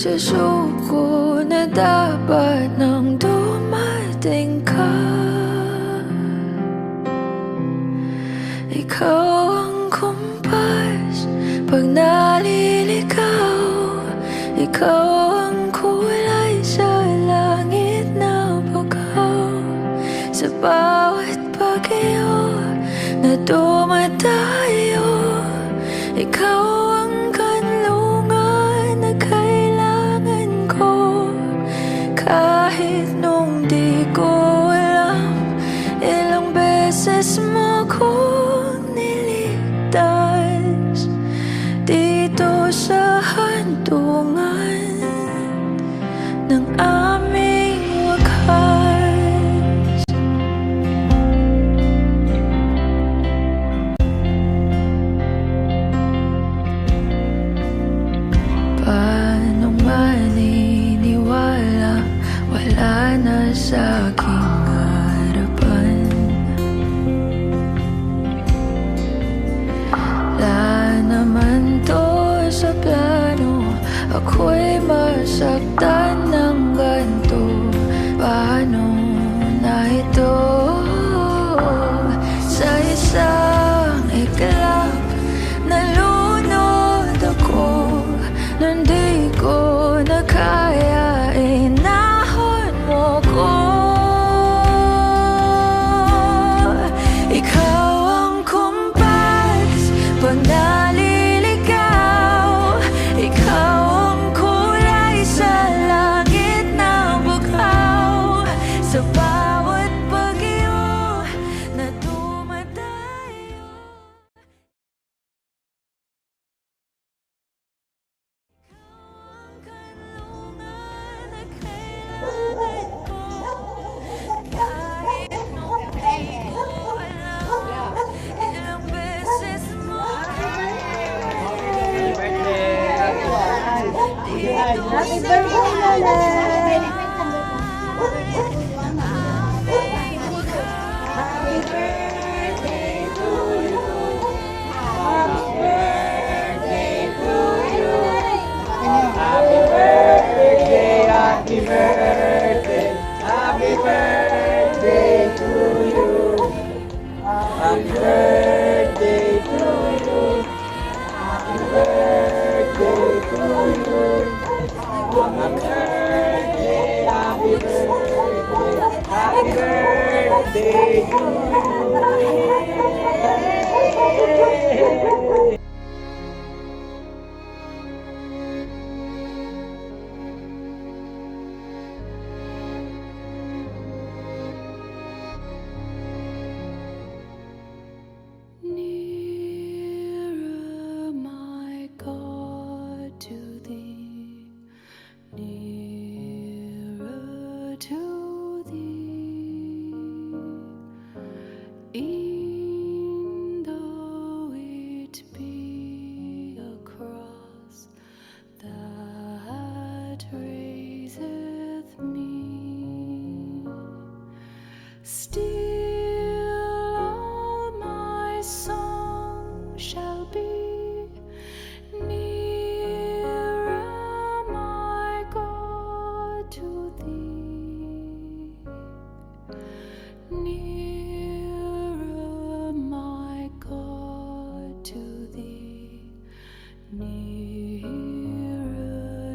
Nagsusuko na dapat nang dumating ka. Ikaw ang kumpas pag naliligaw. Ikaw ang kulay sa langit na bagaw. Sa bawat bagyo na dumadayo, ikaw ang kanlungan na kailangan ko. Kahit nung di ko alam, ilang beses mo kong niligtas dito sa hantungan ng aming wakas. Paano maniniwala, wala na sa aking harapan. Wala naman to sa plano, ako'y masaktan ng ganito. Paano na ito? Sa isang iglap, nalunod ako. Nung di ko na kaya, inahon mo ko. Ikaw ang kumpas pag naliligaw. Ikaw ang kulay sa langit na bughaw. Sa bawat bagyo na dumadayo, ang kanlungan na kailangan ko. Kahit nung di ko alam, ilang beses mo Happy birthday, Lola! Happy birthday to you! Happy birthday to you! Happy birthday, happy birthday, happy birthday to you! Happy birthday to you! Happy birthday to you! Happy birthday, happy birthday to you! Nearer, my God, to thee. Nearer to thee. E'en though it be a cross that raiseth me, still all my song shall be nearer, my God, to thee. Nearer, my God, to thee. Nearer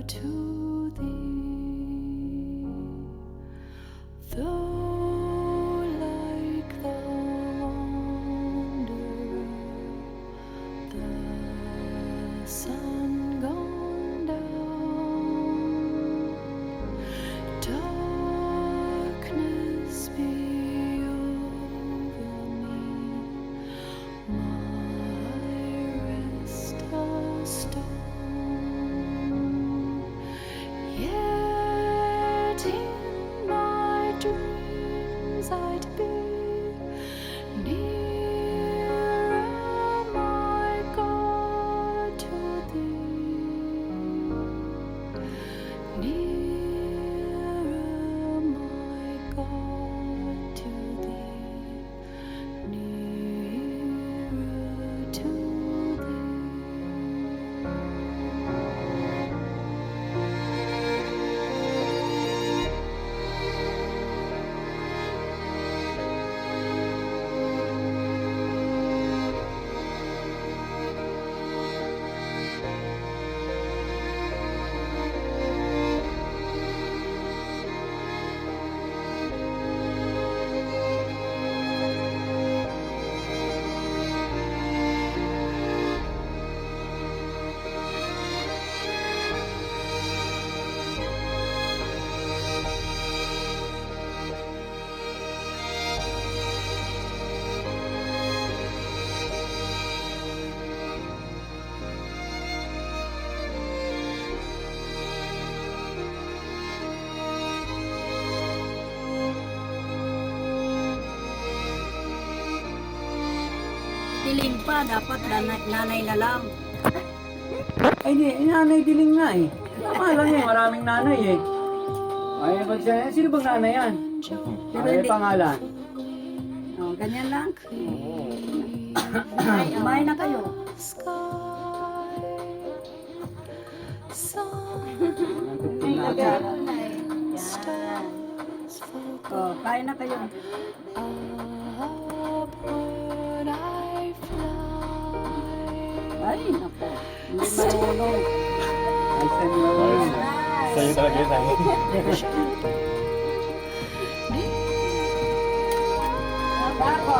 to thee. Though like the wanderer, the sun gone down, darkness be over me, my rest a storm. Diling pa, dapat nanay na lang. Ay, di, nanay diling nga eh. Tama lang eh, maraming nanay eh. Ay, ba't siya? Sino bang nanay yan? Ano yung pangalan? Oh, ganyan lang. Kumain na kayo. Oh, kain na kayo. Ay, naku. Hindi marunong. Ay, sa'yo. Sa'yo talaga yun, Nay. Ako.